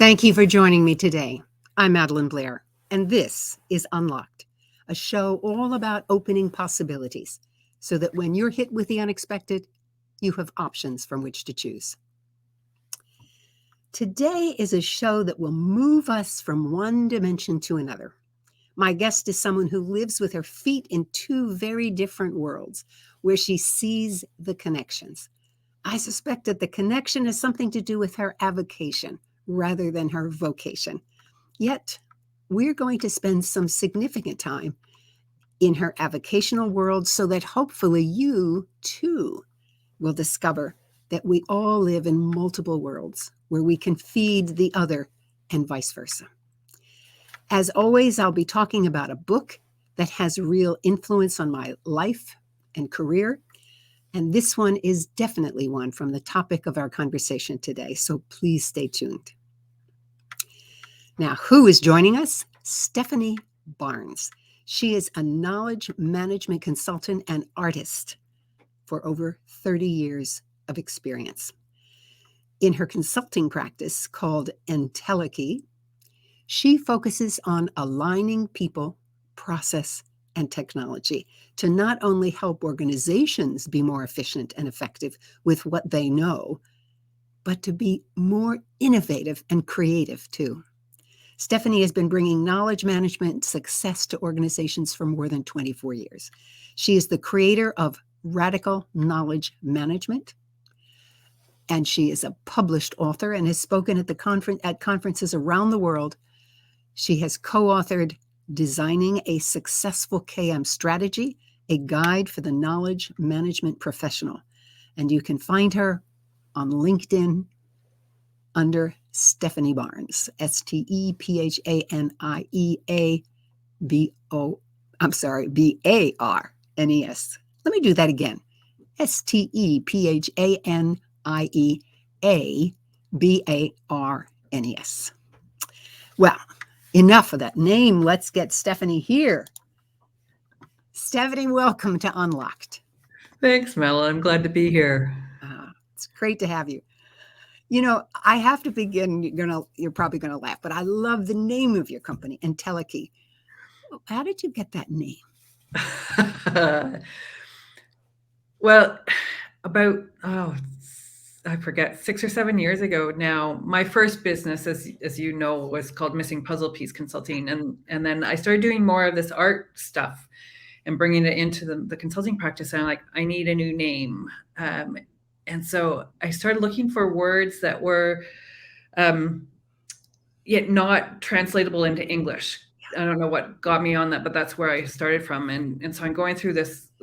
Thank you for joining me today. I'm Madeline Blair, and this is Unlocked, a show all about opening possibilities so that when you're hit with the unexpected, you have options from which to choose. Today is a show that will move us from one dimension to another. My guest is someone who lives with her feet in two very different worlds where she sees the connections. I suspect that the connection has something to do with her avocation rather than her vocation. Yet, we're going to spend some significant time in her avocational world so that hopefully you, too, will discover that we all live in multiple worlds where we can feed the other and vice versa. As always, I'll be talking about a book that has real influence on my life and career. And this one is definitely one from the topic of our conversation today. So please stay tuned. Now, who is joining us? Stephanie Barnes. She is a knowledge management consultant and artist for over 30 years of experience. In her consulting practice called Entelechy, she focuses on aligning people, process, and technology to not only help organizations be more efficient and effective with what they know, but to be more innovative and creative too. Stephanie has been bringing knowledge management success to organizations for more than 24 years. She is the creator of Radical Knowledge Management, and she is a published author and has spoken at conferences around the world. She has co-authored Designing a Successful KM Strategy, a guide for the knowledge management professional. And you can find her on LinkedIn under Stephanie Barnes, Barnes. Let me do that again. Stephaniebarnes. Well, enough of that name. Let's get Stephanie here. Stephanie, welcome to Unlocked. Thanks, Mel. I'm glad to be here. It's great to have you. You know, I have to begin, you're probably going to laugh, but I love the name of your company, Entelechy. How did you get that name? Well, about, I forget, 6 or 7 years ago now, my first business, as you know, was called Missing Puzzle Piece Consulting. And then I started doing more of this art stuff and bringing it into the consulting practice. And I'm like, I need a new name. And so I started looking for words that were yet not translatable into English. I don't know what got me on that, but that's where I started from. And so I'm going through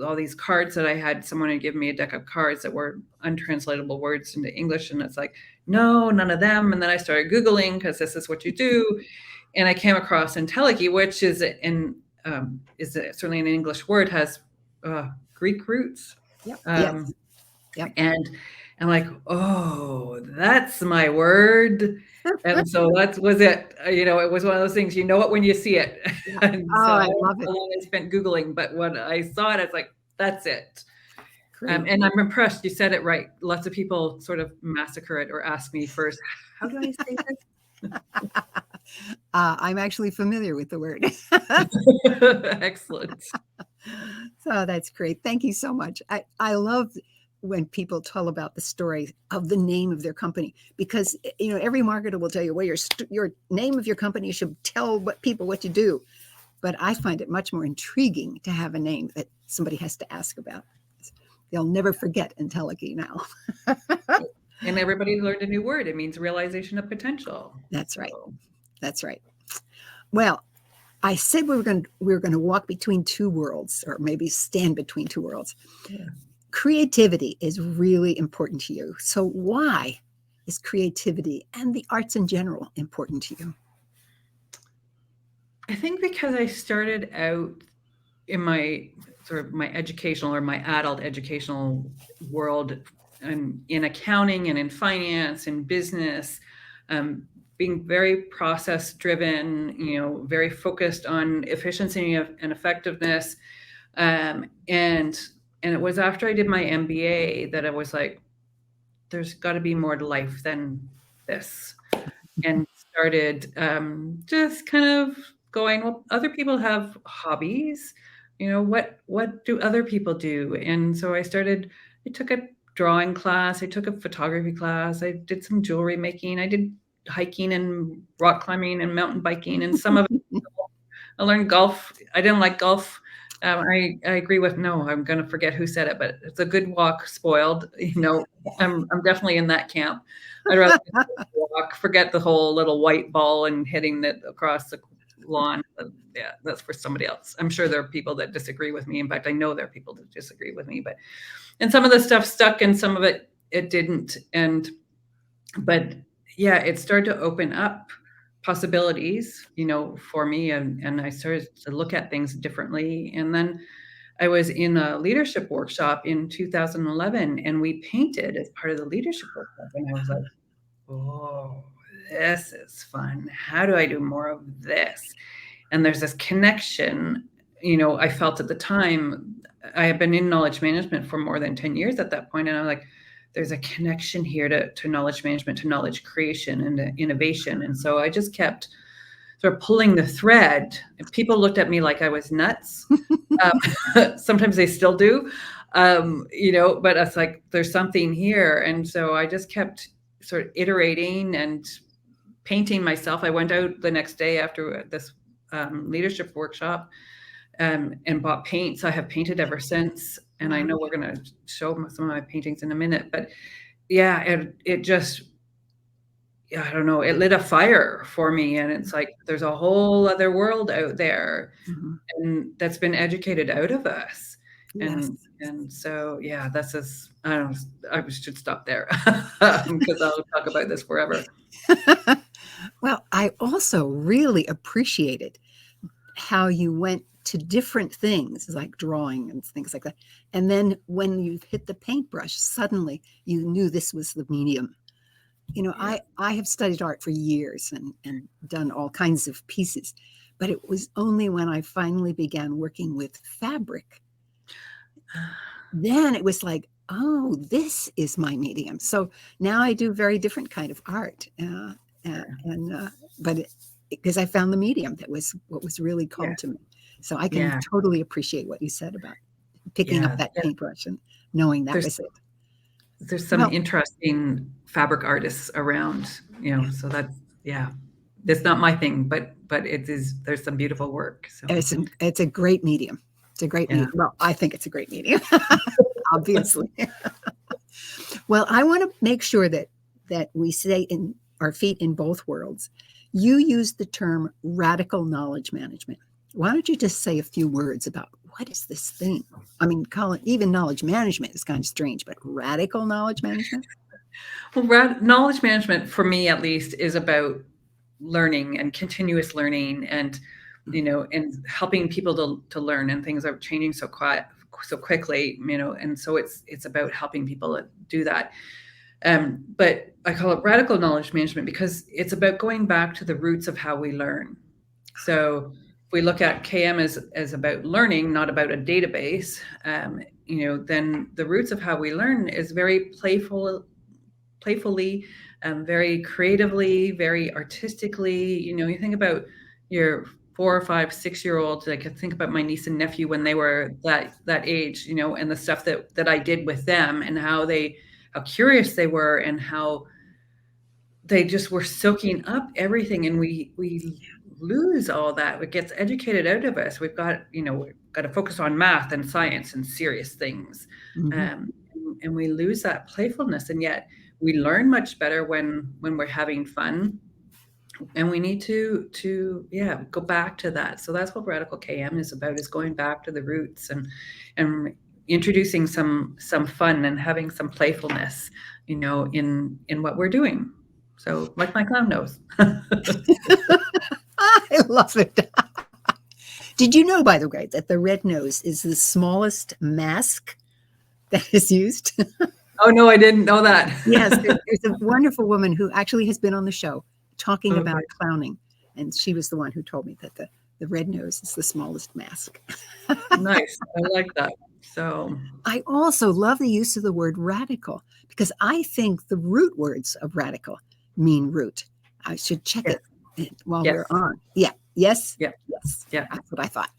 all these cards that I had. Someone had given me a deck of cards that were untranslatable words into English. And it's like, no, none of them. And then I started Googling because this is what you do. And I came across Entelechy, which is certainly an English word, has Greek roots. Yes. Yep. And I'm like, oh, that's my word. And so that was it. It was one of those things, you know it when you see it. Yeah. And Oh, so I love it. how long I spent Googling, but when I saw it, I was like, that's it. Great. And I'm impressed. You said it right. Lots of people sort of massacre it or ask me first, how do I say this? I'm actually familiar with the word. Excellent. So that's great. Thank you so much. I love when people tell about the story of the name of their company, because every marketer will tell you, well, your name of your company should tell people what you do. But I find it much more intriguing to have a name that somebody has to ask about. They'll never forget Entelechy now. And everybody learned a new word. It means realization of potential. That's right. That's right. Well, I said we were going to walk between two worlds, or maybe stand between two worlds. Yeah. Creativity is really important to you. So why is creativity and the arts in general important to you? I think because I started out in my educational or my adult educational world, and in accounting and in finance and business, being very process driven, very focused on efficiency and effectiveness. And it was after I did my MBA that I was like, there's got to be more to life than this. And started just kind of going, well, other people have hobbies. What do other people do? And so I took a drawing class, I took a photography class, I did some jewelry making, I did hiking and rock climbing and mountain biking, and some of it I learned golf. I didn't like golf. I agree with no. I'm going to forget who said it, but it's a good walk spoiled. I'm definitely in that camp. I'd rather walk, forget the whole little white ball and hitting it across the lawn. Yeah, that's for somebody else. I'm sure there are people that disagree with me. In fact, I know there are people that disagree with me. And some of the stuff stuck, and some of it didn't. But yeah, it started to open up possibilities, for me, and I started to look at things differently. And then I was in a leadership workshop in 2011, and we painted as part of the leadership workshop, and I was like, oh, this is fun. How do I do more of this? And there's this connection, I felt at the time. I had been in knowledge management for more than 10 years at that point, and I'm like, there's a connection here to knowledge management, to knowledge creation and to innovation. And so I just kept sort of pulling the thread. People looked at me like I was nuts. Sometimes they still do, but it's like, there's something here. And so I just kept sort of iterating and painting myself. I went out the next day after this leadership workshop and bought paints. I have painted ever since. And I know we're going to show some of my paintings in a minute, but yeah, it just, I don't know, it lit a fire for me. And it's like, there's a whole other world out there, and that's been educated out of us. Yes. And so, yeah, that's just, I don't know, I should stop there because I'll talk about this forever. Well, I also really appreciated how you went to different things like drawing and things like that. And then when you hit the paintbrush, suddenly you knew this was the medium. I have studied art for years and done all kinds of pieces, but it was only when I finally began working with fabric, then it was like, oh, this is my medium. So now I do very different kind of art. But because I found the medium that was what was really called to me. So I can totally appreciate what you said about picking up that paintbrush and knowing that was it. There's some interesting fabric artists around, so that's, it's not my thing, but there's some beautiful work. So it's a great medium. It's a great medium. Well, I think it's a great medium, obviously. Well, I want to make sure that we say in our feet in both worlds. You used the term radical knowledge management. Why don't you just say a few words about what is this thing? I mean, even knowledge management is kind of strange, but radical knowledge management? Well, knowledge management, for me at least, is about learning and continuous learning, and and helping people to learn. And things are changing so quickly, and so it's about helping people do that. But I call it radical knowledge management because it's about going back to the roots of how we learn. So if we look at KM as about learning, not about a database, then the roots of how we learn is very playfully, very creatively, very artistically. You think about your 4 or 5, 6-year-olds. I could think about my niece and nephew when they were that age, and the stuff that I did with them, and how curious they were, and how they just were soaking up everything. And we lose all that. It gets educated out of us. We've got to focus on math and science and serious things. And we lose that playfulness. And yet we learn much better when we're having fun. And we need to go back to that. So that's what Radical KM is about, is going back to the roots and introducing some fun and having some playfulness, in what we're doing. So like my clown nose. I love it. Did you know, by the way, that the red nose is the smallest mask that is used? Oh, no, I didn't know that. Yes, there's a wonderful woman who actually has been on the show talking about clowning. And she was the one who told me that the red nose is the smallest mask. Nice. I like that. So I also love the use of the word radical, because I think the root words of radical mean root. I should check it while Yes. we're on. Yeah. Yes. Yeah. Yes. Yeah. That's what I thought.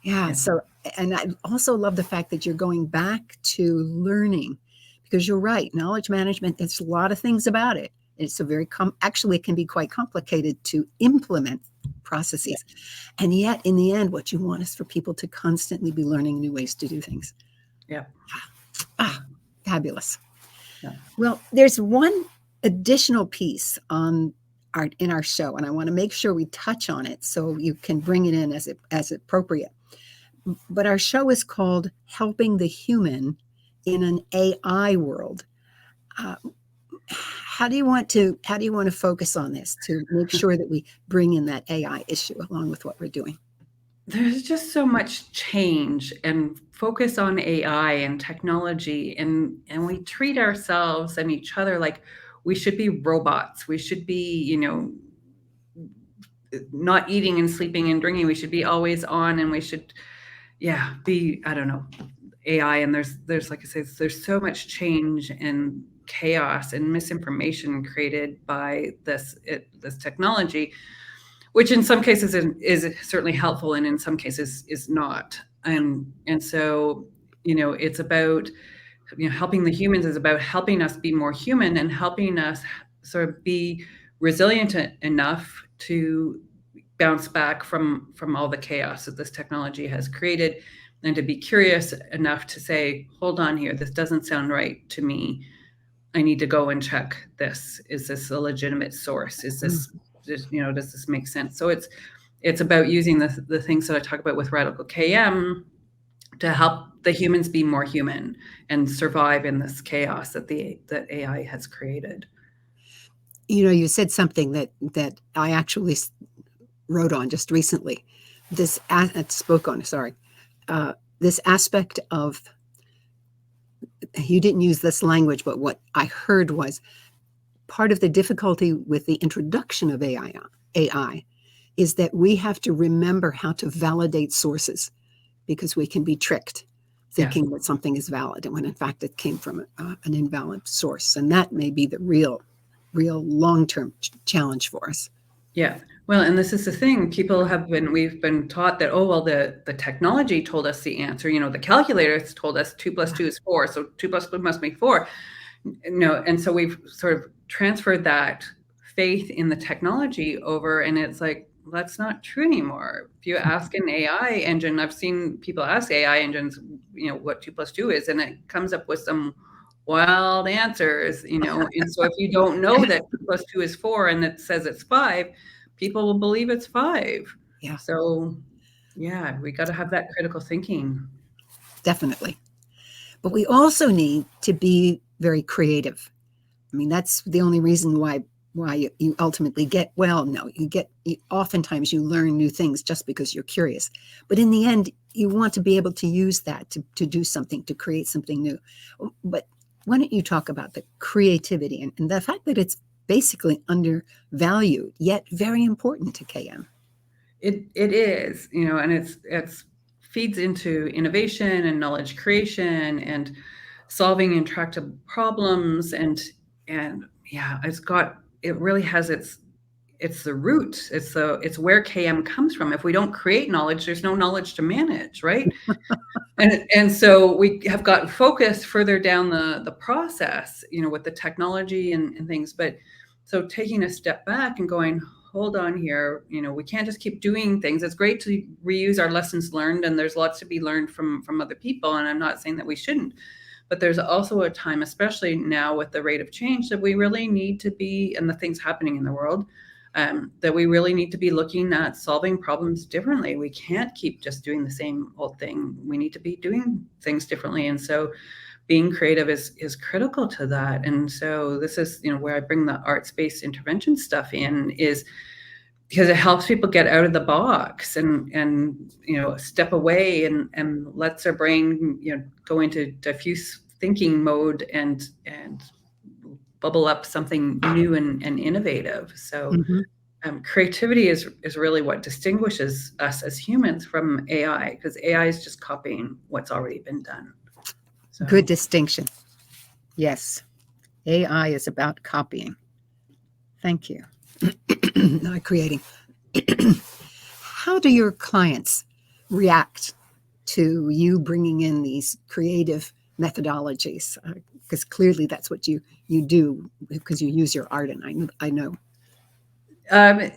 Yeah. Yeah. So, and I also love the fact that you're going back to learning, because you're right. Knowledge management, there's a lot of things about it. It's a very, actually, it can be quite complicated to implement processes. And yet, in the end, what you want is for people to constantly be learning new ways to do things. Yeah. Ah, fabulous. Yeah. Well, there's one additional piece on in our show, and I want to make sure we touch on it so you can bring it in as appropriate. But our show is called Helping the Human in an AI World. Uh, how do you want to focus on this to make sure that we bring in that AI issue along with what we're doing? There's just so much change and focus on AI and technology, and we treat ourselves and each other like we should be robots. We should be, not eating and sleeping and drinking. We should be always on, and we should, be, I don't know, AI. And there's like I say, there's so much change and chaos and misinformation created by this technology, which in some cases is certainly helpful, and in some cases is not. And so, it's about, helping the humans is about helping us be more human and helping us sort of be resilient enough to bounce back from all the chaos that this technology has created, and to be curious enough to say, hold on here, this doesn't sound right to me. I need to go and check this. Is this a legitimate source? Is this, does this make sense? So it's about using the things that I talk about with Radical KM to help the humans be more human and survive in this chaos that AI has created. You said something that I actually wrote on just recently. Spoke on. Sorry, this aspect of, you didn't use this language, but what I heard was part of the difficulty with the introduction of AI is that we have to remember how to validate sources, because we can be tricked thinking that something is valid, and when in fact it came from an invalid source. And that may be the real long-term challenge for us. Yeah. Well, and this is the thing. We've been taught that, oh, well, the technology told us the answer. The calculators told us 2 + 2 is 4. So 2 + 2 must make 4. And so we've sort of transferred that faith in the technology over, and it's like, that's not true anymore. If you ask an AI engine, I've seen people ask AI engines, what 2 + 2 is, and it comes up with some wild answers, and so if you don't know that 2 + 2 is 4 and it says it's 5, people will believe it's 5. Yeah. So yeah, we got to have that critical thinking. Definitely. But we also need to be very creative. I mean, that's the only reason why you ultimately oftentimes you learn new things just because you're curious. But in the end, you want to be able to use that to do something, to create something new. But why don't you talk about the creativity and the fact that it's basically undervalued, yet very important to KM? It is, and it's feeds into innovation and knowledge creation and solving intractable problems, and yeah, it really has it's the root. It's where KM comes from. If we don't create knowledge, there's no knowledge to manage, right? And so we have got focused further down the process, with the technology and things. But so taking a step back and going, hold on here, we can't just keep doing things. It's great to reuse our lessons learned, and there's lots to be learned from other people. And I'm not saying that we shouldn't, but there's also a time, especially now with the rate of change, that we really need to be, and the things happening in the world, that we really need to be looking at solving problems differently. We can't keep just doing the same old thing. We need to be doing things differently. And so being creative is critical to that. And so this is, where I bring the arts-based intervention stuff in, is because it helps people get out of the box and step away and lets their brain, go into diffuse thinking mode and bubble up something new and innovative. So creativity is really what distinguishes us as humans from AI, because AI is just copying what's already been done. So. Good distinction. Yes. AI is about copying. Thank you. not creating. How do your clients react to you bringing in these creative methodologies? Because clearly that's what you do, because you use your art, and I know. Um,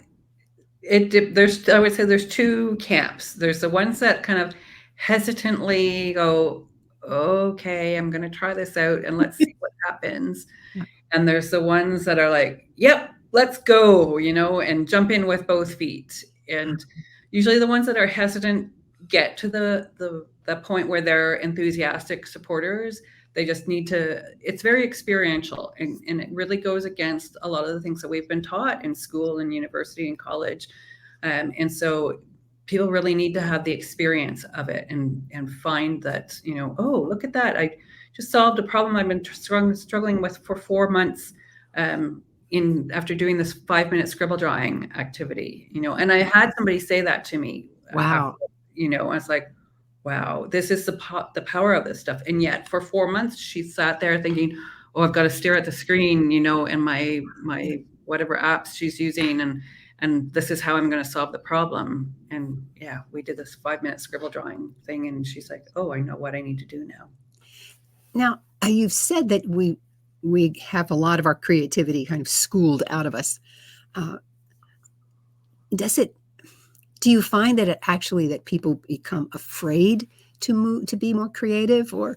there's, I would say there's two camps. There's the ones that kind of hesitantly go, okay, I'm going to try this out and let's see what happens. Yeah. And there's the ones that are like, yep, let's go, and jump in with both feet. And usually the ones that are hesitant get to the point where they're enthusiastic supporters. They just need to, it's very experiential, and it really goes against a lot of the things that we've been taught in school and university and college. And so people really need to have the experience of it and find that, oh, look at that. I just solved a problem I've been struggling with for 4 months, in after doing this 5-minute scribble drawing activity, and I had somebody say that to me. After, Wow. I was like, wow, this is the power of this stuff. And yet for 4 months, she sat there thinking, oh, I've got to stare at the screen, and my whatever apps she's using, and this is how I'm going to solve the problem. And yeah, we did this 5-minute scribble drawing thing, and she's like, oh, I know what I need to do now. Now, you've said that we have a lot of our creativity kind of schooled out of us. Uh, do you find that that people become afraid to be more creative, or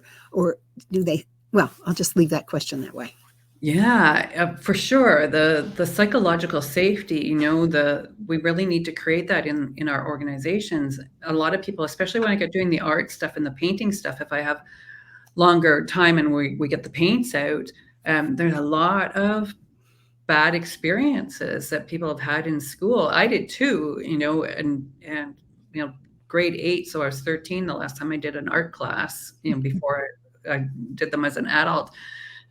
do they? Well, I'll just leave that question that way. Yeah, for sure. The psychological safety, we really need to create that in our organizations. A lot of people, especially when I get doing the art stuff and the painting stuff, if I have longer time and we get the paints out, there's a lot of bad experiences that people have had in school. I did too, and grade 8, so I was 13 the last time I did an art class, before I did them as an adult.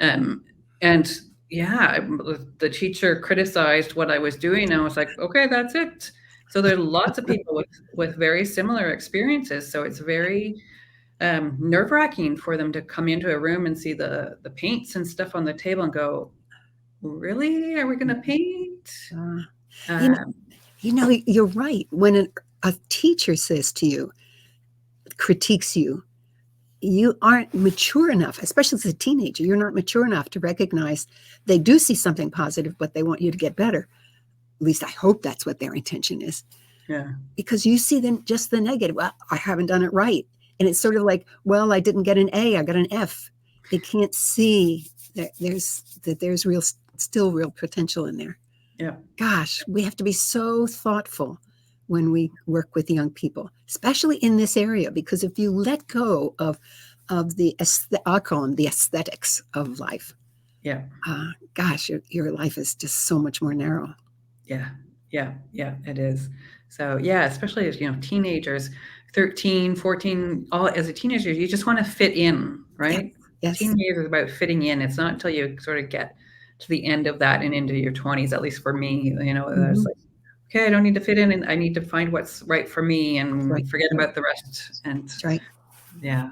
And yeah, the teacher criticized what I was doing. And I was like, okay, that's it. So there are lots of people with very similar experiences. So it's very nerve-wracking for them to come into a room and see the paints and stuff on the table and go, really? Are we going to paint? You're right. When a teacher says to you, critiques you, you aren't mature enough, especially as a teenager. You're not mature enough to recognize they do see something positive, but they want you to get better. At least I hope that's what their intention is. Yeah. Because you see then just the negative. Well, I haven't done it right. And it's sort of like, well, I didn't get an A, I got an F. They can't see that there's still real potential in there. Yeah. Gosh, we have to be so thoughtful when we work with young people, especially in this area, because if you let go of the I'll call them the aesthetics of life, yeah, gosh, your life is just so much more narrow. Yeah, it is. So yeah, especially as teenagers, 13, 14, all as a teenager, you just want to fit in, right? Yeah. Yes. Teenagers is about fitting in. It's not until you sort of get to the end of that and into your 20s, at least for me, it's like, okay, I don't need to fit in, and I need to find what's right for me and forget about the rest. And that's right. Yeah.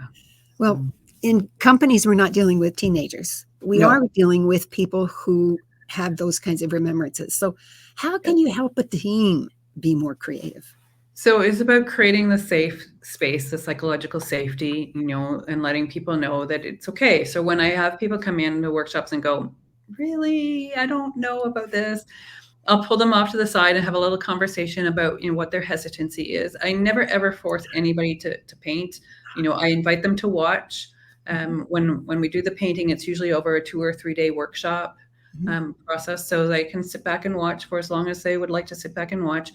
Well, in companies, we're not dealing with teenagers. We are dealing with people who have those kinds of remembrances. So how can you help a team be more creative? So it's about creating the safe space, the psychological safety, and letting people know that it's okay. So when I have people come in to workshops and go, really, I don't know about this, I'll pull them off to the side and have a little conversation about, what their hesitancy is. I never, ever force anybody to paint. I invite them to watch. When we do the painting, it's usually over a 2 or 3 day workshop process. So they can sit back and watch for as long as they would like to sit back and watch.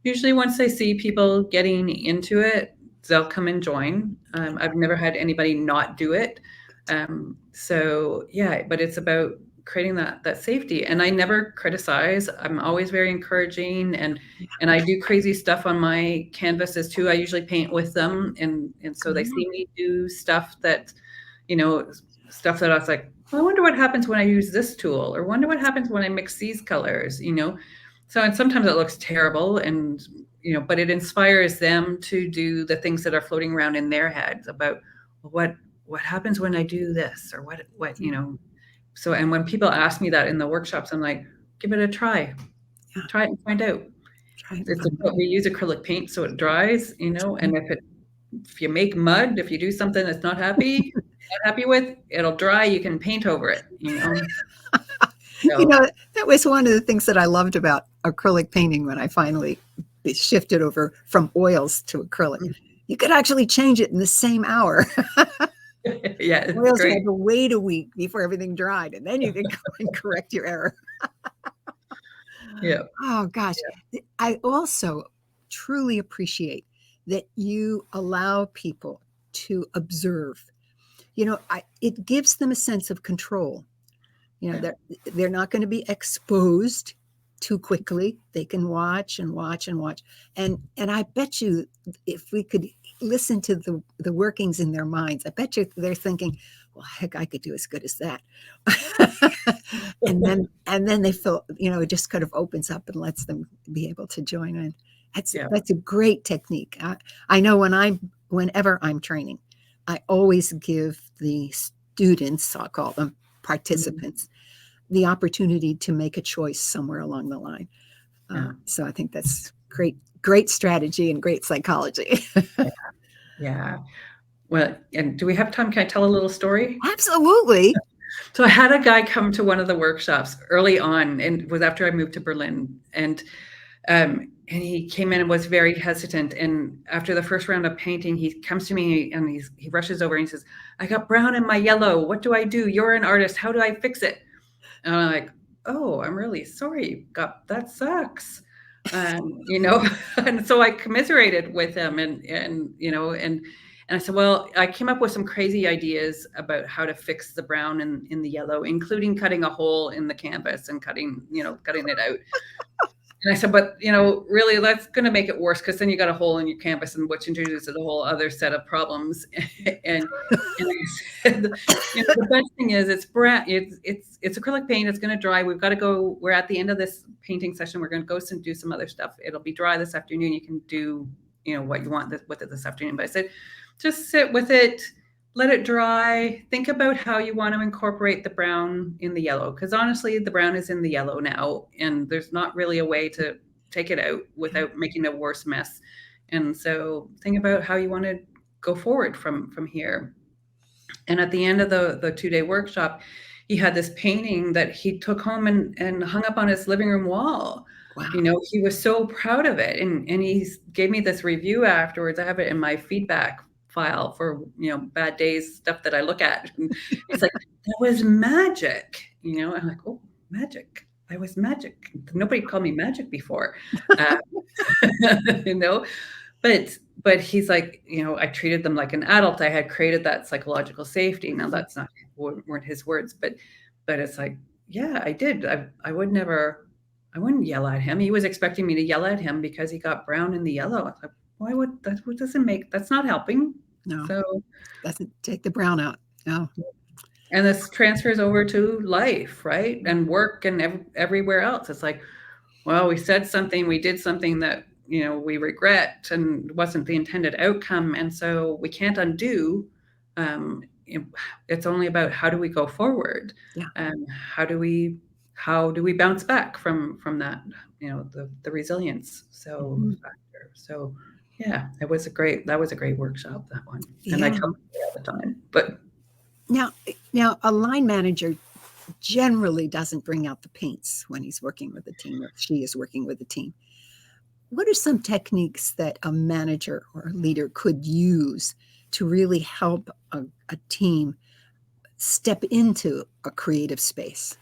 Usually once they see people getting into it, they'll come and join. I've never had anybody not do it. So yeah, but it's about creating that safety. And I never criticize. I'm always very encouraging, and I do crazy stuff on my canvases too. I usually paint with them, and so they see me do stuff that, stuff that I was like, well, I wonder what happens when I use this tool, or wonder what happens when I mix these colors, So, and sometimes it looks terrible, and but it inspires them to do the things that are floating around in their heads about what happens when I do this, or what. So, and when people ask me that in the workshops, I'm like, give it a try. Yeah. Try it and find out. Try and It's find out. we use acrylic paint so it dries, and if you make mud, if you do something that's not happy with, it'll dry, you can paint over it. You So know, that was one of the things that I loved about acrylic painting when I finally shifted over from oils to acrylic. You could actually change it in the same hour. yeah, it's Oils, you great. had to wait a week before everything dried, and then you could go and correct your error. Yeah. Oh, gosh. I also truly appreciate that you allow people to observe. It gives them a sense of control. Yeah. They're not going to be exposed too quickly. They can watch and watch and watch. And I bet you if we could listen to the workings in their minds, I bet you they're thinking, well, heck, I could do as good as that. and then they feel, it just kind of opens up and lets them be able to join in. Yeah. That's a great technique. I know whenever I'm training, I always give the students, I'll call them participants, the opportunity to make a choice somewhere along the line. So I think that's great strategy and great psychology. Yeah. Well, and do we have time? Can I tell a little story? Absolutely. So I had a guy come to one of the workshops early on, and it was after I moved to Berlin, and he came in and was very hesitant. And after the first round of painting, he comes to me and he rushes over and he says, "I got brown in my yellow. What do I do? You're an artist. How do I fix it?" And I'm like, "Oh, I'm really sorry. That sucks." And so I commiserated with him, and I said, "Well, I came up with some crazy ideas about how to fix the brown in the yellow, including cutting a hole in the canvas and cutting it out." And I said, "But really, that's going to make it worse because then you got a hole in your canvas, and which introduces a whole other set of problems." and I said, "The best thing is it's brown. It's acrylic paint. It's going to dry. We've got to go. We're at the end of this painting session. We're going to go and do some other stuff. It'll be dry this afternoon. You can do what you want with it this afternoon." But I said, just sit with it. Let it dry. Think about how you want to incorporate the brown in the yellow. Because honestly, the brown is in the yellow now, and there's not really a way to take it out without making a worse mess. And so think about how you want to go forward from here. And at the end of the 2-day workshop, he had this painting that he took home and hung up on his living room wall. Wow. He was so proud of it. And he gave me this review afterwards. I have it in my feedback file for bad days, stuff that I look at. And he's like, "That was magic." I'm like, "Oh, magic. I was magic. Nobody called me magic before." you know but he's like, "I treated them like an adult. I had created that psychological safety." Now that's not weren't his words, but it's like, yeah, I did. I wouldn't yell at him. He was expecting me to yell at him because he got brown in the yellow. I was like, why would that? What doesn't make that's not helping. No, So, doesn't take the brown out. No. and this transfers over to life, right? And work and everywhere else. It's like, well, we said something, we did something that, we regret and wasn't the intended outcome. And so we can't undo. It's only about how do we go forward? Yeah. And how do we bounce back from that, the resilience. Factor. So yeah, that was a great workshop, that one. And I Yeah. tell people all the time, but Now, a line manager generally doesn't bring out the paints when he's working with a team or she is working with a team. What are some techniques that a manager or a leader could use to really help a team step into a creative space?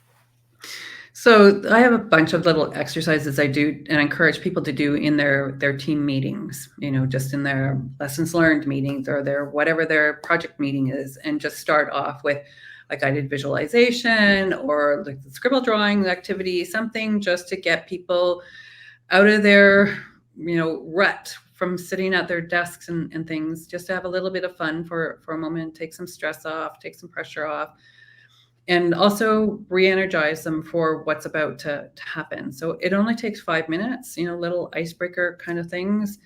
So I have a bunch of little exercises I do and encourage people to do in their team meetings, just in their lessons learned meetings or their whatever their project meeting is, and just start off with a guided visualization or like the scribble drawing activity, something just to get people out of their, rut from sitting at their desks and things, just to have a little bit of fun for a moment, take some stress off, take some pressure off, and also re-energize them for what's about to happen. So it only takes 5 minutes, little icebreaker kind of things.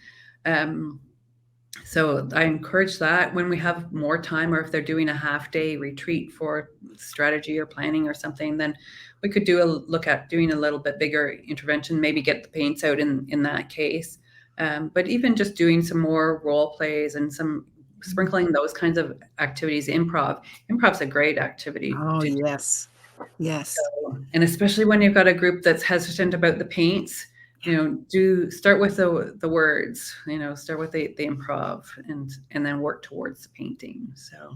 So I encourage that when we have more time, or if they're doing a half day retreat for strategy or planning or something, then we could do a look at doing a little bit bigger intervention, maybe get the paints out in that case. But even just doing some more role plays and some sprinkling those kinds of activities, improv's a great activity Oh, to do. yes. Yes. And especially when you've got a group that's hesitant about the paints, do start with the words, start with the improv, and then work towards the painting. So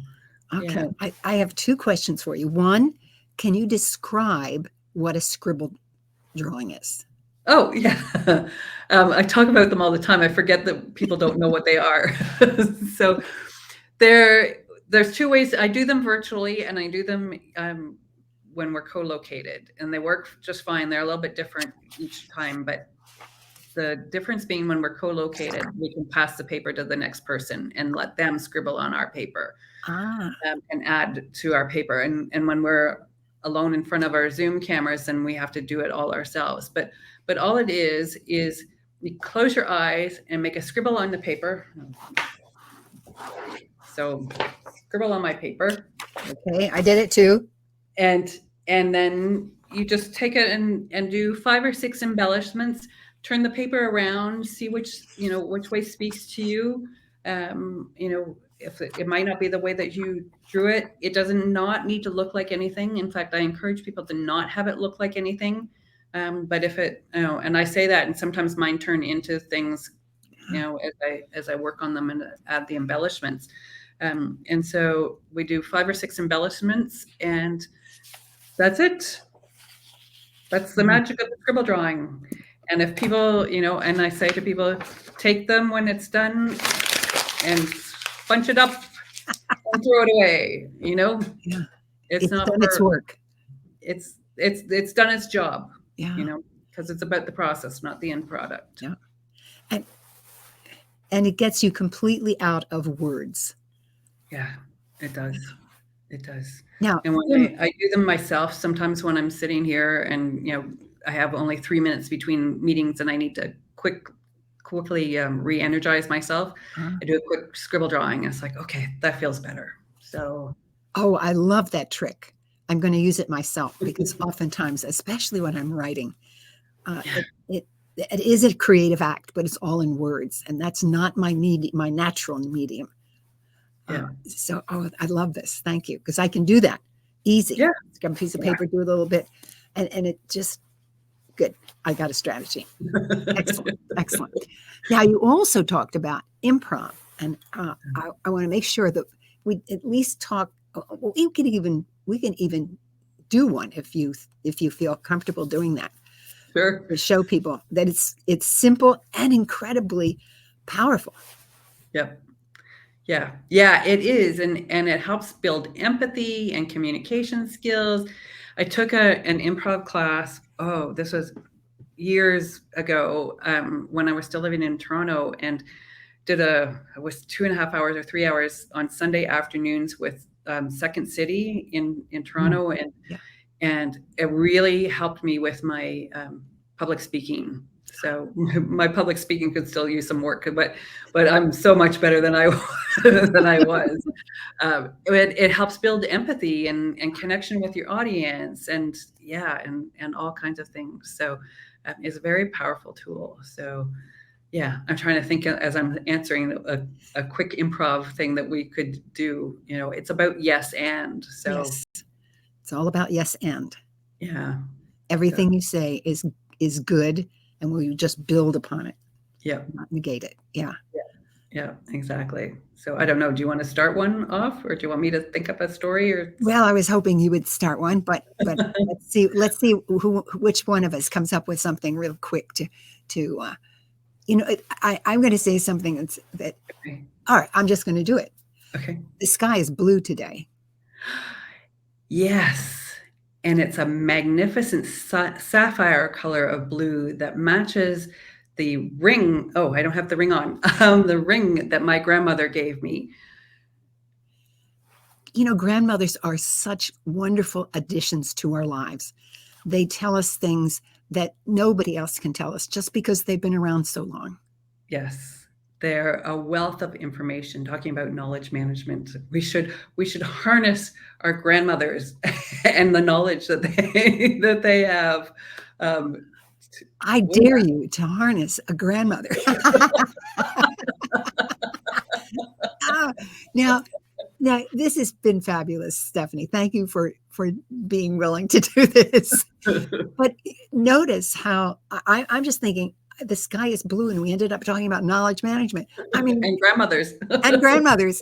Okay. yeah. I have two questions for you. One, can you describe what a scribble drawing is? Oh yeah. I talk about them all the time. I forget that people don't know what they are. So there's two ways. I do them virtually, and I do them when we're co-located, and they work just fine. They're a little bit different each time, but the difference being when we're co-located, we can pass the paper to the next person and let them scribble on our paper, Ah, and add to our paper. And when we're alone in front of our Zoom cameras, then we have to do it all ourselves. But all it is you close your eyes and make a scribble on the paper. So scribble on my paper, okay. I did it too. and and then you just take it and do 5 or 6 embellishments, turn the paper around, see which way speaks to you. If it might not be the way that you drew it, it does not need to look like anything. In fact, I encourage people to not have it look like anything. But if it, and I say that, and sometimes mine turn into things, as I work on them and add the embellishments. And so we do 5 or 6 embellishments, and that's it. That's the Mm. magic of the scribble drawing. And if people, and I say to people, take them when it's done and bunch it up and throw it away. Yeah. It's It's not done its for work. it's done its job, Yeah. because it's about the process, not the end product. Yeah. And, and it gets you completely out of words. Yeah, it does. It does. Now, And when I do them myself, sometimes when I'm sitting here and I have only 3 minutes between meetings and I need to quickly re-energize myself, uh, I do a quick scribble drawing. And it's like, okay, that feels better. So oh, I love that trick. I'm going to use it myself because oftentimes, especially when I'm writing, uh, yeah, it, it it is a creative act, but it's all in words, and that's not my natural medium. yeah, So, oh, I love this. Thank you, because I can do that easy. yeah, Just grab a piece of yeah. paper, do a little bit, and it just good. I got a strategy. Excellent, excellent. Now, you also talked about improv, and I want to make sure that we at least talk. Well, we can even do one if you feel comfortable doing that, Sure. to show people that it's simple and incredibly powerful. Yep. Yeah. Yeah, it is. And it helps build empathy and communication skills. I took an improv class. Oh, this was years ago, when I was still living in Toronto, and it was 2.5 hours or 3 hours on Sunday afternoons with Second City in Mm, Toronto, and yeah. and it really helped me with my public speaking. So my public speaking could still use some work, but I'm so much better than I than I was. It helps build empathy and connection with your audience, and yeah, and all kinds of things. So it's a very powerful tool. So yeah, I'm trying to think as I'm answering a quick improv thing that we could do. It's about yes and. So Yes, it's all about yes and. yeah, so Everything you say is good, and will you just build upon it, yeah, not negate it? Yeah. yeah, exactly. So I don't know. Do you want to start one off, or do you want me to think up a story? Or Well, I was hoping you would start one, but let's see which one of us comes up with something real quick to I'm going to say something that. okay, All right, I'm just going to do it. okay. The sky is blue today. Yes, and it's a magnificent sapphire color of blue that matches the ring. Oh, I don't have the ring on. The ring that my grandmother gave me. Grandmothers are such wonderful additions to our lives. They tell us things that nobody else can tell us just because they've been around so long. Yes. they're a wealth of information. Talking about knowledge management, we should harness our grandmothers and the knowledge that they have. Um, I dare you to harness a grandmother. Ah, now, this has been fabulous, Stephanie. Thank you for being willing to do this. But notice how I'm just thinking the sky is blue, and we ended up talking about knowledge management. I mean, and grandmothers. and grandmothers.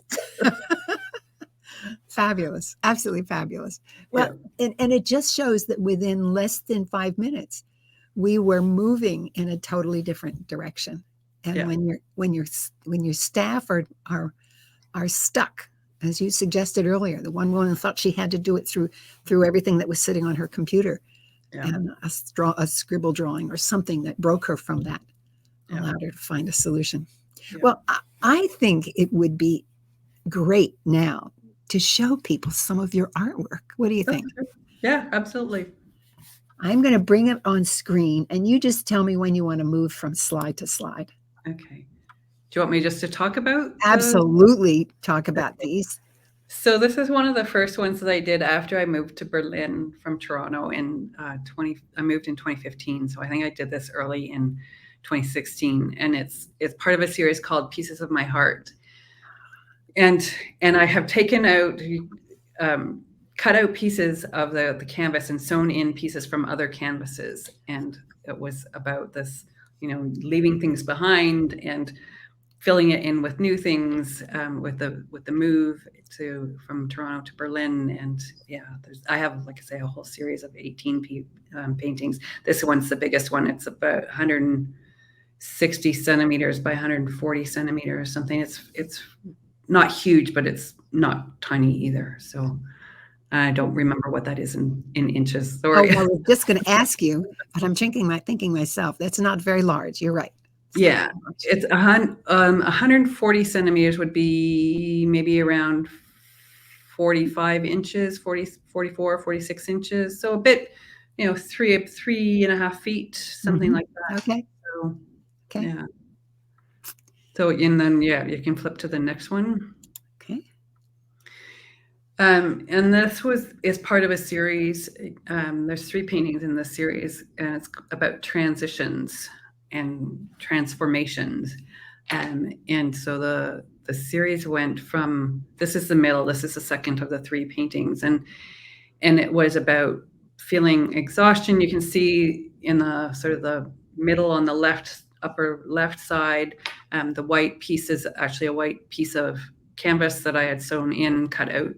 Fabulous, absolutely fabulous. Well, and it just shows that within less than 5 minutes, we were moving in a totally different direction. And when your staff are stuck, as you suggested earlier, the one woman thought she had to do it through everything that was sitting on her computer, and a scribble drawing or something that broke her from that allowed her to find a solution. Well, I think it would be great now to show people some of your artwork. What do you think? Yeah, absolutely. I'm going to bring it on screen, and you just tell me when you want to move from slide to slide. Okay. Do you want me just to talk about? Absolutely, talk about these. So this is one of the first ones that I did after I moved to Berlin from Toronto in I moved in 2015. So I think I did this early in 2016, and it's part of a series called Pieces of My Heart. And I have taken out, cut out pieces of the canvas and sewn in pieces from other canvases. And it was about this, leaving things behind and filling it in with new things, with the move from Toronto to Berlin. And I have, like I say, a whole series of 18 paintings. This one's the biggest one. It's about 160 centimeters by 140 centimeters, something. It's not huge, but it's not tiny either. So I don't remember what that is in inches. Sorry. I was just going to ask you, but I'm thinking myself, that's not very large. You're right. It's 140 centimeters would be maybe around 45 inches, 44, 46 inches. So a bit, 3.5 feet, something like that. Okay. So, okay. Yeah. So, and then, you can flip to the next one. Okay. And this is part of a series. There's 3 paintings in this series, and it's about transitions and transformations. And so the series went from, this is the middle, this is the second of the 3 paintings. And it was about feeling exhaustion. You can see in the sort of the middle on the upper left side, the white piece is actually a white piece of canvas that I had sewn in, cut out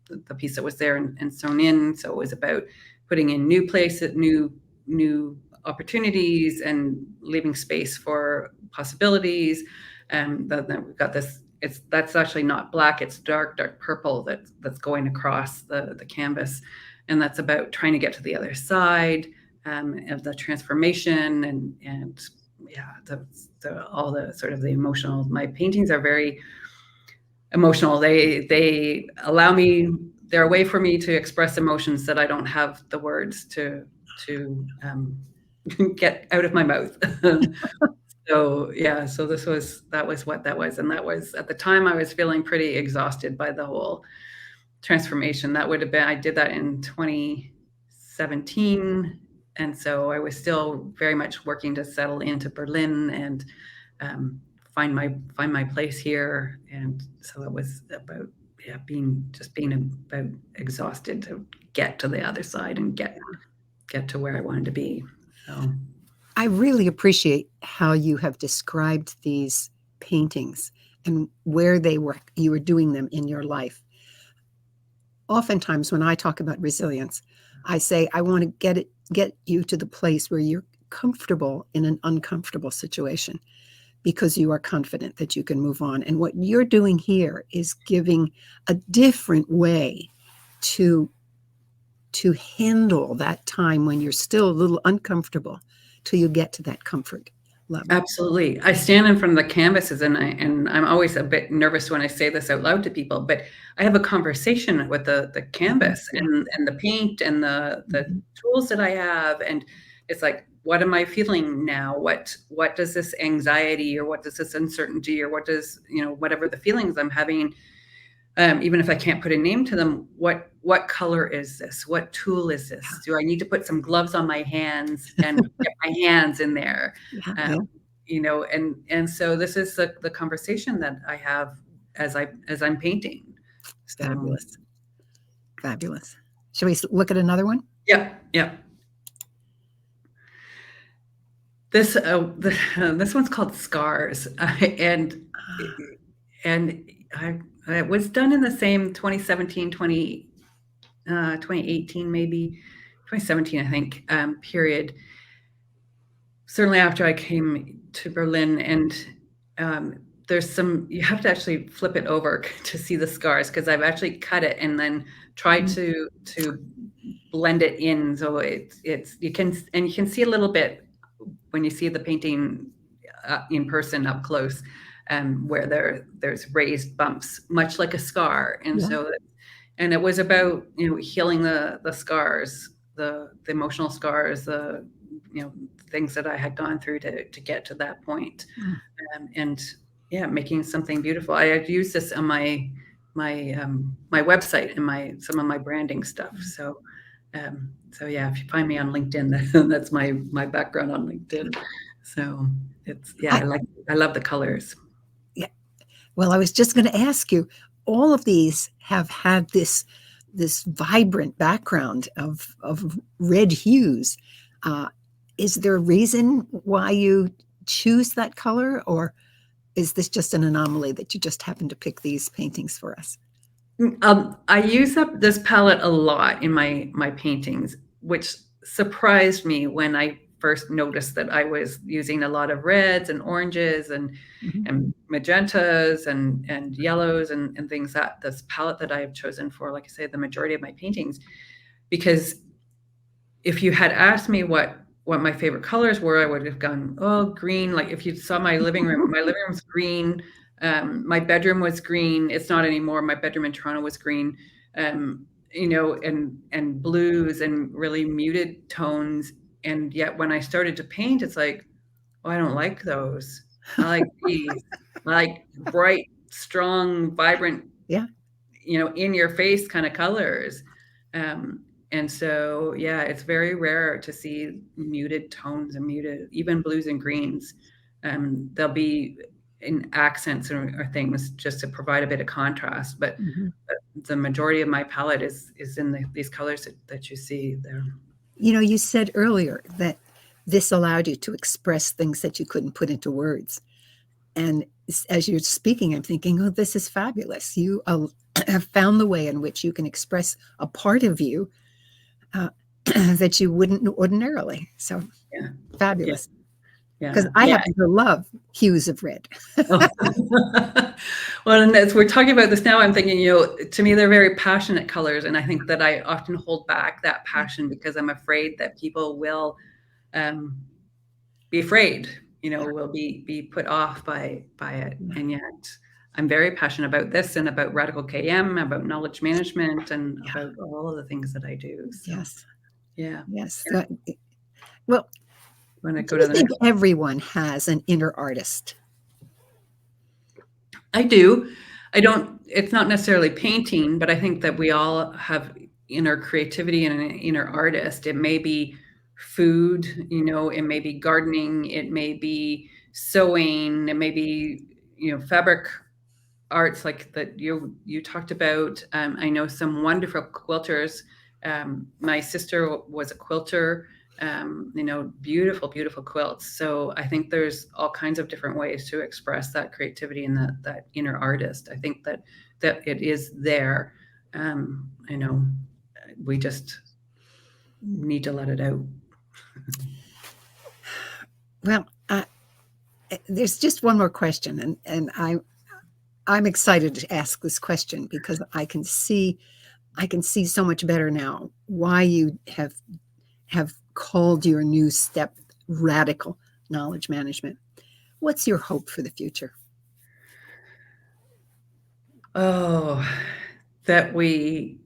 the piece that was there and sewn in. So it was about putting in new places, new opportunities, and leaving space for possibilities. And then we've got this. That's actually not black. It's dark purple that's going across the canvas, and that's about trying to get to the other side of the transformation and all the sort of the emotional. My paintings are very emotional. They allow me. They're a way for me to express emotions that I don't have the words to get out of my mouth. So that was what that was. And that was, at the time, I was feeling pretty exhausted by the whole transformation. That would have been, I did that in 2017. And so I was still very much working to settle into Berlin and find my place here. And so it was about being about exhausted to get to the other side and get to where I wanted to be. So I really appreciate how you have described these paintings and where you were doing them in your life. Oftentimes when I talk about resilience, I say I want to get you to the place where you're comfortable in an uncomfortable situation, because you are confident that you can move on. And what you're doing here is giving a different way to handle that time when you're still a little uncomfortable till you get to that comfort level. Absolutely. I stand in front of the canvases and I'm always a bit nervous when I say this out loud to people, but I have a conversation with the canvas and the paint and the tools that I have. And it's like, what am I feeling now? What does this anxiety, or what does this uncertainty, or what does, whatever the feelings I'm having, even if I can't put a name to them, what color is this? What tool is this? Do I need to put some gloves on my hands and get my hands in there? Yeah, yeah, Um, and so this is the conversation that I have as I'm painting. So fabulous. Fabulous. Shall we look at another one? yeah, yeah. This this one's called Scars, and and I it was done in the same 2017, 2018, maybe 2017, I think, period. Certainly after I came to Berlin, and there's some, you have to actually flip it over to see the scars, because I've actually cut it and then tried Mhm. to blend it in, so it's you can see a little bit when you see the painting in person up close, where there's raised bumps, much like a scar. And Yeah. so, and it was about, healing the scars, the emotional scars, the, things that I had gone through to get to that point. Mm. And yeah, making something beautiful. I had used this on my website and some of my branding stuff. So yeah, if you find me on LinkedIn, that's my background on LinkedIn. So it's, yeah, I, I love the colors. yeah. Well, I was just going to ask you, all of these have had this vibrant background of red hues. Uh, is there a reason why you choose that color, or is this just an anomaly that you just happen to pick these paintings for us? I use up this palette a lot in my paintings, which surprised me when I first noticed that I was using a lot of reds and oranges Mhm. and magentas and yellows and things, that this palette that I have chosen for, like I say, the majority of my paintings. Because if you had asked me what my favorite colors were, I would have gone, oh, green. Like if you saw my living room, my living room's green. My bedroom was green. It's not anymore. My bedroom in Toronto was green. And blues and really muted tones. And yet when I started to paint, it's like, oh, I don't like those. I like these. I like bright, strong, vibrant, Yeah. in your face kind of colors. Um, and so, yeah, it's very rare to see muted tones and muted, even blues and greens. They'll be in accents or things just to provide a bit of contrast. But Mhm. the majority of my palette is in these colors that you see there. You said earlier that this allowed you to express things that you couldn't put into words. And as you're speaking, I'm thinking, oh, this is fabulous. You have found the way in which you can express a part of you uh, that you wouldn't ordinarily. So Yeah, yeah, fabulous. Because yeah, I yeah. happen to love hues of red. Oh. Well, and as we're talking about this now, I'm thinking, to me, they're very passionate colors. And I think that I often hold back that passion because I'm afraid that people will um, be afraid, Yeah, will be put off by it. yeah, And yet I'm very passionate about this and about radical KM, about knowledge management, and yeah, about all of the things that I do. So yes, yeah. yes. Well, Want to do go you to the think next? everyone has an inner artist? I do. I don't, it's not necessarily painting, but I think that we all have inner creativity and an inner artist. It may be food, it may be gardening, it may be sewing, it may be, fabric arts like that you talked about. I know some wonderful quilters. My sister was a quilter. Beautiful, beautiful quilts. So I think there's all kinds of different ways to express that creativity and that inner artist. I think that it is there. I know we just need to let it out. Well, there's just one more question, and I'm excited to ask this question because I can see so much better now why you have called your new step radical knowledge management. What's your hope for the future? Oh, that we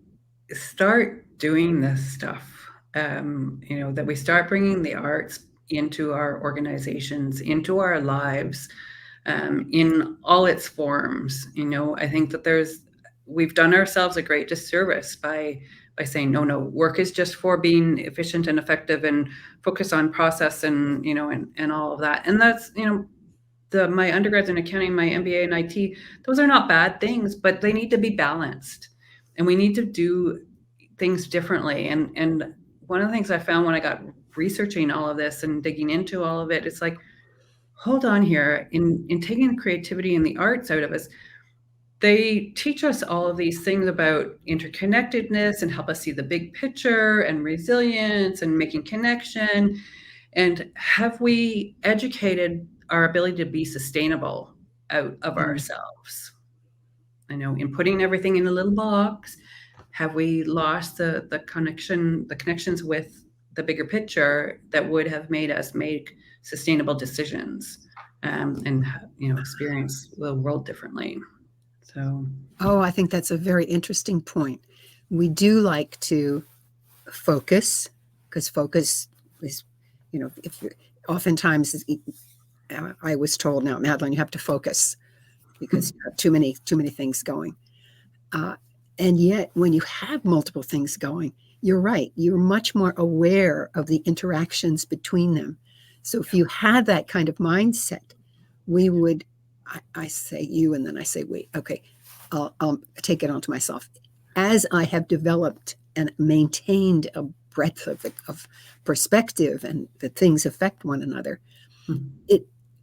start doing this stuff. That we start bringing the arts into our organizations, into our lives, in all its forms. I think that we've done ourselves a great disservice by saying, no, work is just for being efficient and effective and focus on process and all of that. And that's, my undergrads in accounting, my MBA in IT, those are not bad things, but they need to be balanced. And we need to do things differently. And one of the things I found when I got researching all of this and digging into all of it, it's like, hold on here, in taking the creativity and the arts out of us, they teach us all of these things about interconnectedness and help us see the big picture and resilience and making connection. And have we educated our ability to be sustainable out of ourselves? I know, in putting everything in a little box, have we lost the connections with the bigger picture that would have made us make sustainable decisions, and experience the world differently? So, Oh, I think that's a very interesting point. We do like to focus, because focus is, if you're, oftentimes I was told, now, Madeline, you have to focus because you have too many things going. And yet, when you have multiple things going, you're right. You're much more aware of the interactions between them. So if you had that kind of mindset, we would, I say you, and then I say we. Okay, I'll take it onto myself. As I have developed and maintained a breadth of perspective and that things affect one another,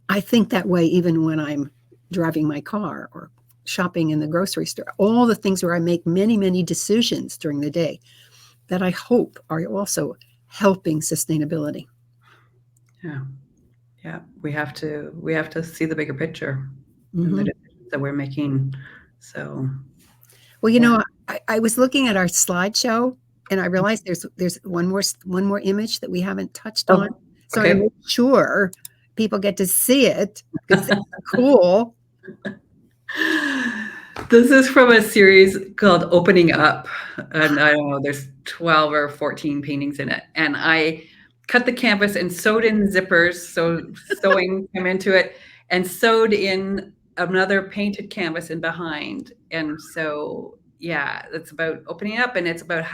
I think that way even when I'm driving my car or shopping in the grocery store, all the things where I make many, many decisions during the day that I hope are also helping sustainability. Yeah. We have to see the bigger picture and the decisions that we're making. So, well, I was looking at our slideshow and I realized there's one more image that we haven't touched on. So okay. I make sure people get to see it because it's cool. This is from a series called Opening Up, and I don't know, there's 12 or 14 paintings in it, and I cut the canvas and sewed in zippers, so sewing came into it, and sewed in another painted canvas in behind. And so, yeah, it's about opening up, and it's about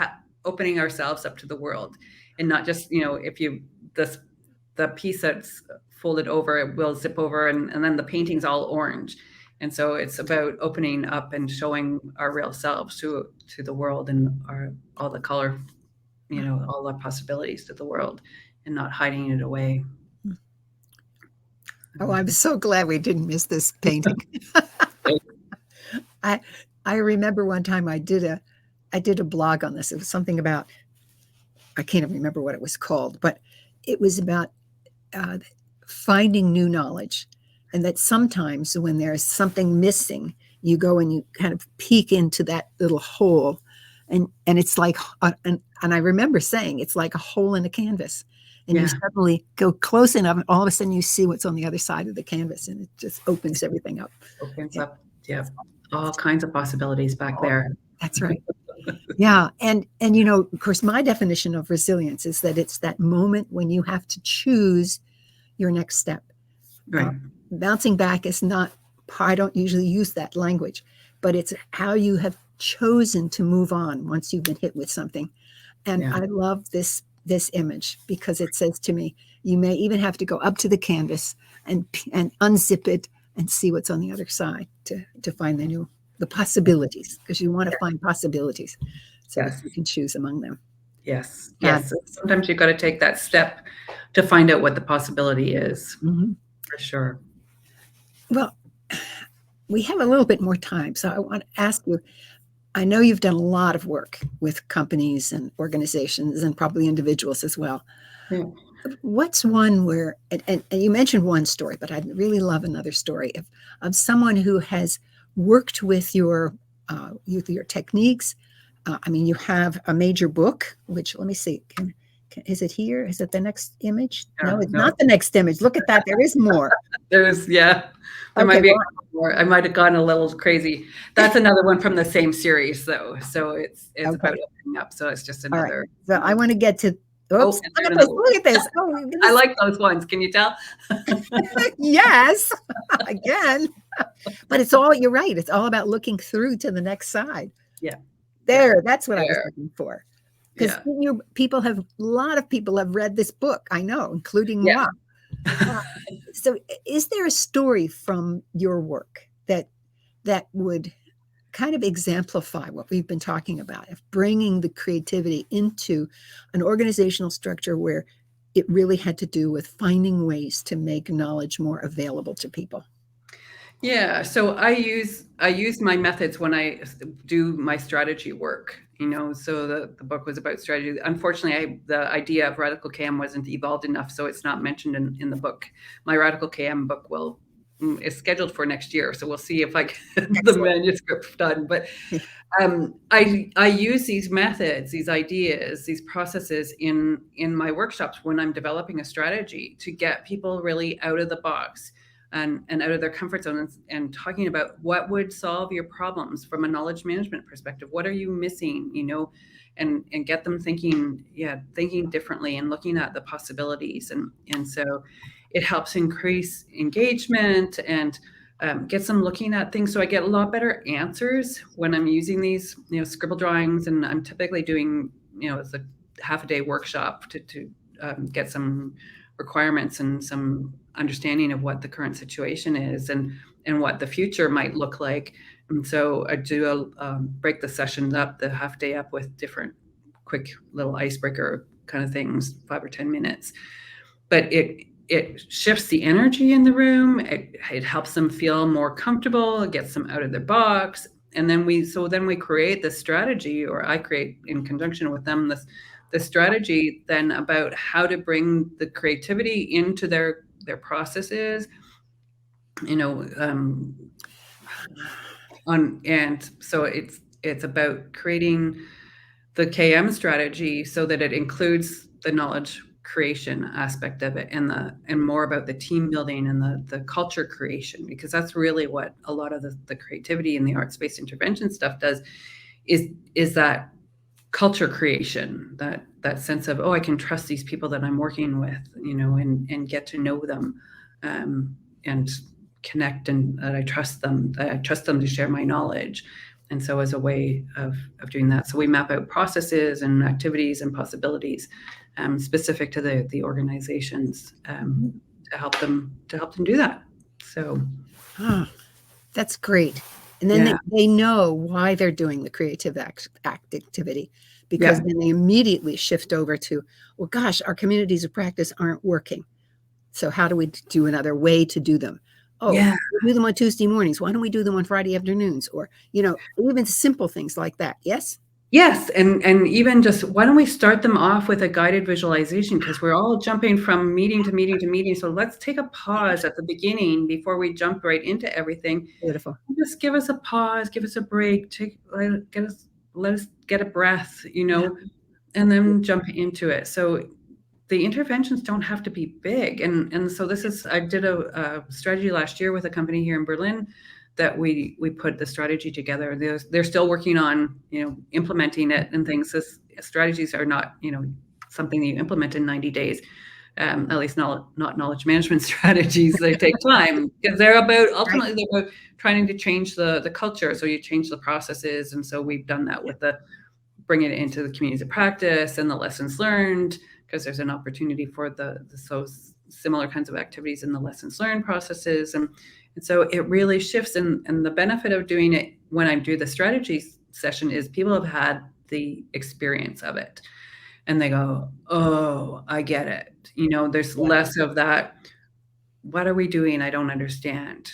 opening ourselves up to the world, and not just, if you the piece that's folded over, it will zip over, and then the painting's all orange. And so it's about opening up and showing our real selves to the world and all the color, all the possibilities to the world, and not hiding it away. Oh, I'm so glad we didn't miss this painting. I remember one time I did a blog on this. It was something about, I can't even remember what it was called, but it was about finding new knowledge. And that sometimes when there's something missing, you go and you kind of peek into that little hole. And it's like, and I remember saying, it's like a hole in a canvas. And you suddenly go close enough, and all of a sudden you see what's on the other side of the canvas, and it just opens everything up. Opens up, all kinds of possibilities back there. That's right. Yeah. And of course, my definition of resilience is that it's that moment when you have to choose your next step. Right. Bouncing back is not, I don't usually use that language, but it's how you have chosen to move on once you've been hit with something. And I love this image because it says to me, you may even have to go up to the canvas and unzip it and see what's on the other side to find the possibilities, because you want to find possibilities so that you can choose among them. Yes. Sometimes you've got to take that step to find out what the possibility is. For sure. Well, we have a little bit more time, so I want to ask you, I know you've done a lot of work with companies and organizations and probably individuals as well. Yeah. What's one where, and you mentioned one story, but I'd really love another story of someone who has worked with your techniques. I mean, you have a major book, which, let me see, is it here? Is it the next image? No, it's not the next image. Look at that. There is more. There might be more. I might have gone a little crazy. That's another one from the same series, though. So it's about opening up. So it's just another. Right. So I want to get to Oh, Oops, and look there's at this, another one. look at this. Oh, I like those ones. Can you tell? yes, again. But it's all, you're right, it's all about looking through to the next side. Yeah. Yeah. There, that's what I was There. looking for. Because Yeah. people have, a lot of people have read this book, I know, including Yeah. moi. Uh, so is there a story from your work that would kind of exemplify what we've been talking about, of bringing the creativity into an organizational structure where it really had to do with finding ways to make knowledge more available to people? Yeah, so I use my methods when I do my strategy work, so the book was about strategy. Unfortunately, the idea of radical KM wasn't evolved enough, so it's not mentioned in the book. My radical KM book is scheduled for next year, so we'll see if I get the Excellent. manuscript done. But I use these methods, these ideas, these processes in my workshops when I'm developing a strategy to get people really out of the box and out of their comfort zone, and talking about what would solve your problems from a knowledge management perspective. What are you missing, and get them thinking differently and looking at the possibilities. And so it helps increase engagement and gets them looking at things. So I get a lot better answers when I'm using these, scribble drawings. And I'm typically doing, it's a half a day workshop to get some requirements and some understanding of what the current situation is and what the future might look like. And so I do break the sessions up, the half day up, with different quick little icebreaker kind of things, 5 or 10 minutes. But it shifts the energy in the room. It helps them feel more comfortable. It gets them out of their box. And then we create this strategy, or I create in conjunction with them this strategy then about how to bring the creativity into their processes, and so it's about creating the KM strategy so that it includes the knowledge creation aspect of it, and more about the team building and the culture creation, because that's really what a lot of the creativity and the arts-based intervention stuff does, is that culture creation, that sense of, oh, I can trust these people that I'm working with, and get to know them, and connect, and that I trust them to share my knowledge. And so as a way of doing that, so we map out processes and activities and possibilities specific to the organizations, to help them do that. So That's great. And then yeah. they know why they're doing the creative activity, because Yeah. then they immediately shift over to, well, gosh, our communities of practice aren't working. So how do we do another way to do them? Oh, Yeah. we do them on Tuesday mornings. Why don't we do them on Friday afternoons? Or, even simple things like that. Yes? Yes, and even just, why don't we start them off with a guided visualization, because we're all jumping from meeting to meeting to meeting. So let's take a pause at the beginning before we jump right into everything. Beautiful. Just give us a pause, give us a break, let us get a breath, and then jump into it. So the interventions don't have to be big. And so I did a strategy last year with a company here in Berlin that we put the strategy together. They're still working on, implementing it and things. This strategies are not, something that you implement in 90 days. At least not knowledge management strategies. They take time, because ultimately they're about trying to change the culture. So you change the processes. And so we've done that with bringing it into the communities of practice and the lessons learned, because there's an opportunity for so similar kinds of activities in the lessons learned processes. And so it really shifts. And the benefit of doing it when I do the strategy session is people have had the experience of it. And they go, oh, I get it. There's less of that. What are we doing? I don't understand.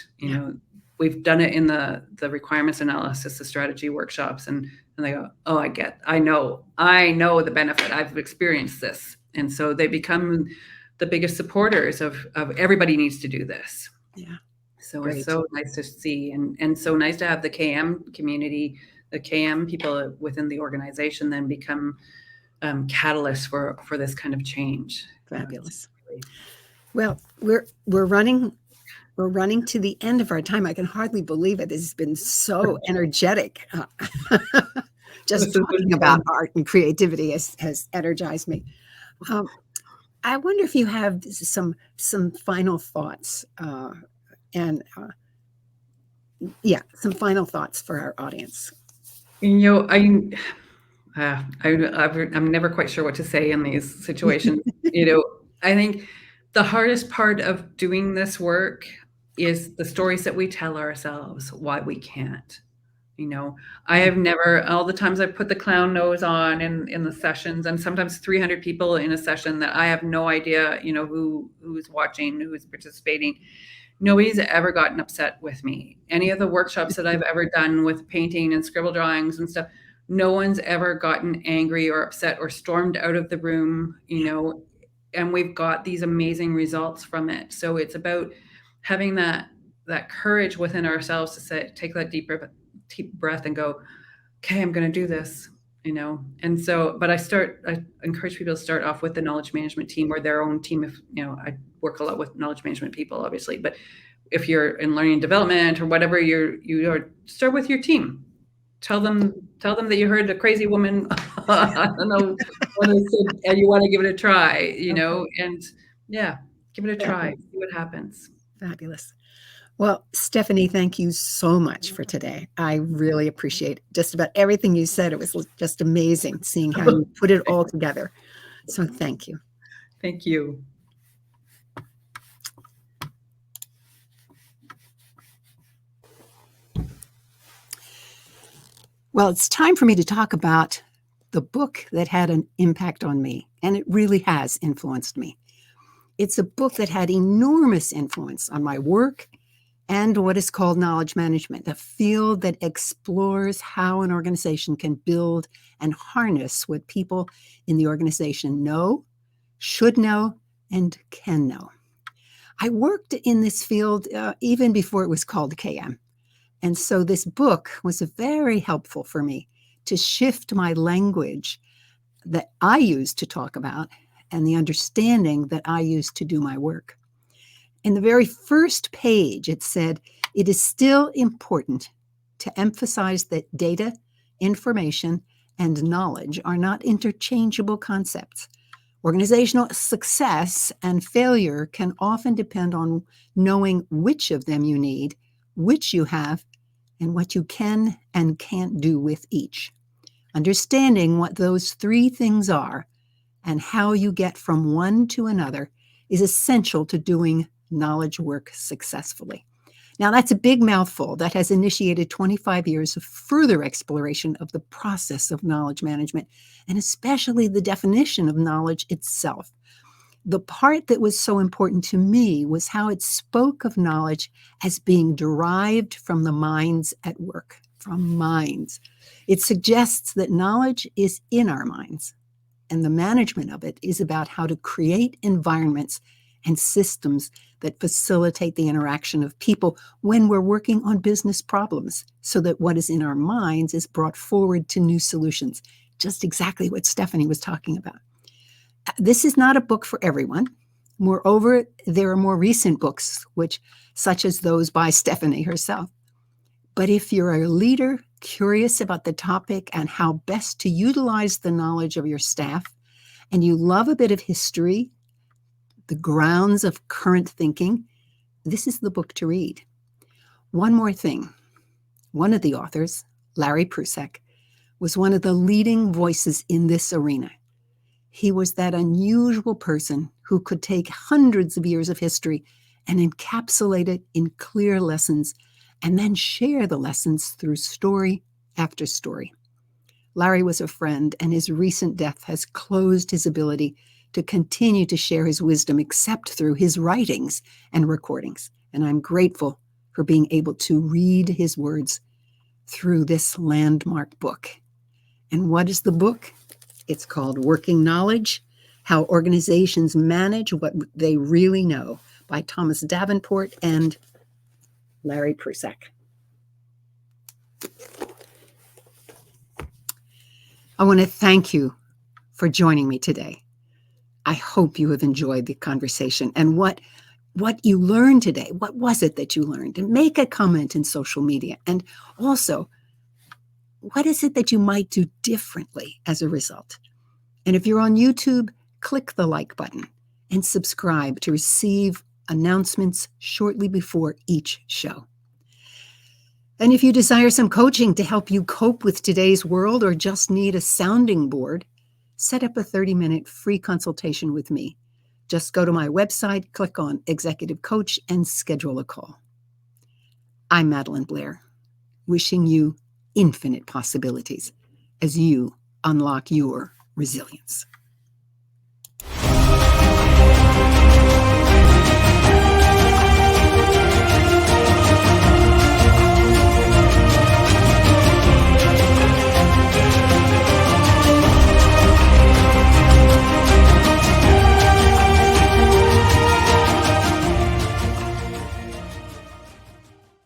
We've done it in the requirements analysis, the strategy workshops, and they go, oh, I know the benefit. I've experienced this. And so they become the biggest supporters of everybody needs to do this. Yeah. So Great. it's so nice to see, and so nice to have the KM community, the KM people within the organization then become catalyst for this kind of change. Fabulous. Well, we're running to the end of our time. I can hardly believe it. This has been so energetic. Just talking about art and creativity has energized me. Um, I wonder if you have some final thoughts, and yeah, some final thoughts for our audience. You know, I'm never quite sure what to say in these situations. You know, I think the hardest part of doing this work is the stories that we tell ourselves why we can't. You know, I have never, all the times I've put the clown nose on in the sessions, and sometimes 300 people in a session that I have no idea, you know, who's watching, who's participating. Nobody's ever gotten upset with me. Any of the workshops that I've ever done with painting and scribble drawings and stuff, no one's ever gotten angry or upset or stormed out of the room, you know, and we've got these amazing results from it. So it's about having that courage within ourselves to say, take that deep breath and go, okay, I'm going to do this, you know. And so, but I encourage people to start off with the knowledge management team or their own team. If, you know, I work a lot with knowledge management people, obviously, but if you're in learning development or whatever, you are, start with your team. Tell them that you heard a crazy woman, I don't know, when they said, and you want to give it a try, you know, and yeah, give it a try, Fabulous. see what happens. Fabulous. Well, Stephanie, thank you so much for today. I really appreciate just about everything you said. It was just amazing seeing how you put it all together. So thank you. Thank you. Well, it's time for me to talk about the book that had an impact on me, and it really has influenced me. It's a book that had enormous influence on my work and what is called knowledge management, a field that explores how an organization can build and harness what people in the organization know, should know, and can know. I worked in this field even before it was called KM. And so this book was very helpful for me to shift my language that I use to talk about and the understanding that I use to do my work. In the very first page, it said, it is still important to emphasize that data, information, and knowledge are not interchangeable concepts. Organizational success and failure can often depend on knowing which of them you need, which you have, and what you can and can't do with each. Understanding what those three things are and how you get from one to another is essential to doing knowledge work successfully. Now, that's a big mouthful that has initiated 25 years of further exploration of the process of knowledge management, and especially the definition of knowledge itself. The part that was so important to me was how it spoke of knowledge as being derived from the minds at work, from minds. It suggests that knowledge is in our minds, and the management of it is about how to create environments and systems that facilitate the interaction of people when we're working on business problems, so that what is in our minds is brought forward to new solutions. Just exactly what Stephanie was talking about. This is not a book for everyone. Moreover, there are more recent books, such as those by Stephanie herself. But if you're a leader curious about the topic and how best to utilize the knowledge of your staff, and you love a bit of history, the grounds of current thinking, this is the book to read. One more thing. One of the authors, Larry Prusek, was one of the leading voices in this arena. He was that unusual person who could take hundreds of years of history and encapsulate it in clear lessons and then share the lessons through story after story. Larry was a friend, and his recent death has closed his ability to continue to share his wisdom except through his writings and recordings. And I'm grateful for being able to read his words through this landmark book. And what is the book? It's called Working Knowledge: How Organizations Manage What They Really Know by Thomas Davenport and Larry Prusek. I want to thank you for joining me today. I hope you have enjoyed the conversation and what you learned today. What was it that you learned? And make a comment in social media. And also, what is it that you might do differently as a result? And if you're on YouTube, click the like button and subscribe to receive announcements shortly before each show. And if you desire some coaching to help you cope with today's world or just need a sounding board, set up a 30-minute free consultation with me. Just go to my website, click on Executive Coach, and schedule a call. I'm Madeline Blair, wishing you infinite possibilities as you unlock your resilience.